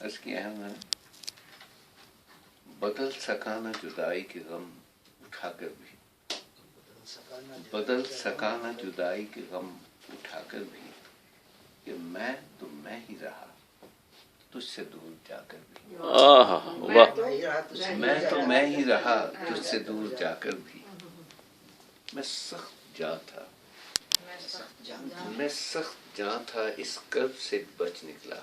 عرض کیا ہے میں نے، بدل سکا نہ جدائی کے غم اٹھا کر بھی، بدل سکا نہ جدائی کے غم اٹھا کر بھی، کہ میں تو میں ہی رہا تجھ سے دور جا کر بھی، میں تو میں ہی رہا تجھ سے دور جا کر بھی، میں سخت جاں تھا، میں سخت جاں تھا اس کرب سے بچ نکلا،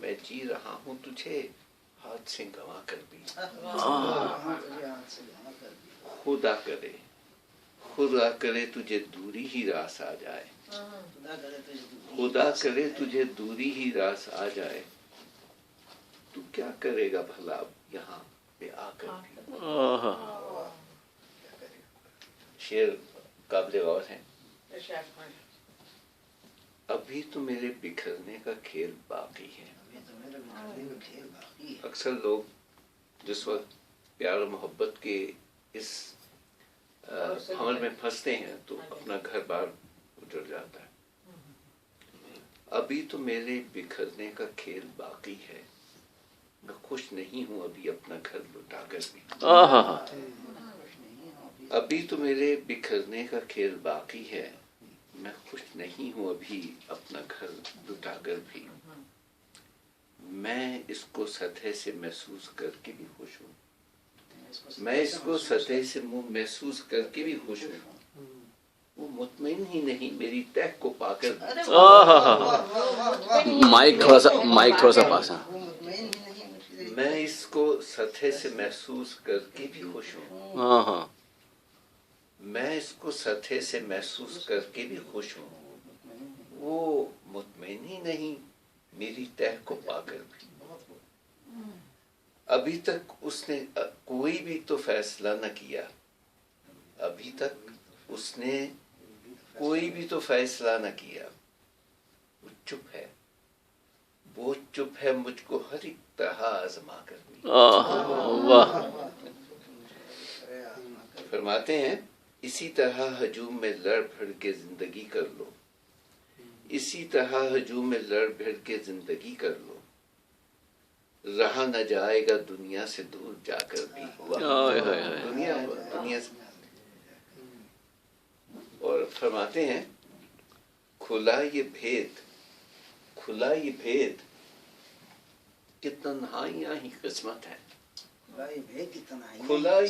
میں جی رہا ہوں تجھے ہاتھ سے گنوا کر بھی، خدا کرے خدا کرے تجھے دوری ہی راس آ جائے، خدا کرے تجھے دوری ہی راس آ جائے، تو کیا کرے گا بھلا یہاں پہ آ کر بھی۔ شعر قابل غور ہے۔ ابھی تو میرے بکھرنے کا کھیل باقی ہے۔ اکثر لوگ جس وقت پیار و محبت کے اس بھنور میں پھنستے ہیں تو اپنا گھر بار اجڑ جاتا ہے۔ ابھی تو میرے بکھرنے کا کھیل باقی ہے، میں خوش نہیں ہوں ابھی اپنا گھر لٹا کر بھی۔ ابھی تو میرے بکھرنے کا کھیل باقی ہے، میں خوش نہیں ہوں ابھی اپنا گھر لٹا کر بھی، میں اس کو سطح سے محسوس کر کے بھی خوش ہوں، میں اس کو سطح سے محسوس کر کے بھی خوش ہوں، وہ مطمئن ہی نہیں میری تہ کو پا کر بھی۔ مائک تھوڑا سا پاس ہے۔ میں اس کو سطح سے محسوس کر کے بھی خوش ہوں، میں اس کو سطح سے محسوس کر کے بھی خوش ہوں، وہ مطمئن ہی نہیں میری تہ کو پا کر بھی۔ ابھی تک اس نے کوئی بھی تو فیصلہ نہ کیا، ابھی تک اس نے کوئی بھی تو فیصلہ نہ کیا، وہ چپ ہے، وہ چپ ہے مجھ کو ہر ایک طرح آزما کر بھی۔ فرماتے ہیں اسی طرح ہجوم میں لڑ بھڑ کے زندگی کر لو، اسی طرح ہجوم میں لڑ بھڑ کے زندگی کر لو، رہا نہ جائے گا دنیا سے دور جا کر بھی۔ دنیا سے۔ اور فرماتے ہیں کھلا یہ بھید کہ تنہائیاں ہی قسمت ہے، کھلا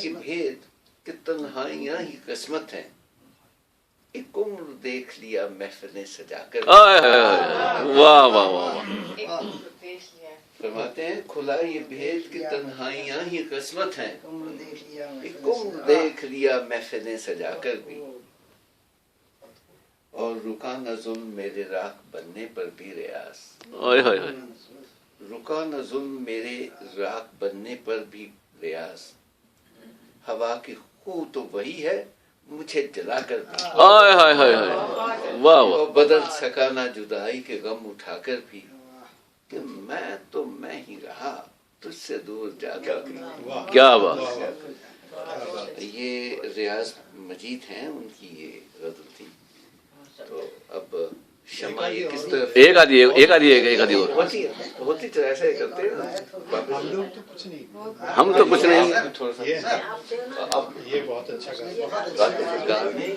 یہ بھید کہ تنہائیاں ہی قسمت ہے، ایک عمر دیکھ لیا محفل سجا کر۔ فرماتے ہیں کھلا یہ بھید کہ تنہائیاں ہی قسمت ہیں، ایک عمر دیکھ لیا محفل سجا کر بھی، اور رکا نہ ظلم میرے راکھ بننے پر بھی ریاض، رکا نہ ظلم میرے راکھ بننے پر بھی ریاض، ہوا کی خو تو وہی ہے مجھے جلا کر بھی، بدل سکا نہ جدائی کے غم اٹھا کر بھی، کہ میں تو میں ہی رہا تجھ سے دور جا کر بھی۔ کیا بات۔ یہ ریاض مجید ہیں، ان کی یہ غزل تھی۔ تو اب شمع یہ کس طرف ایک آدھی اور ہوتی تو ایسا ہی کرتے ہیں، ہم تو کچھ نہیں۔ تھوڑا سا یہ بہت اچھا گانے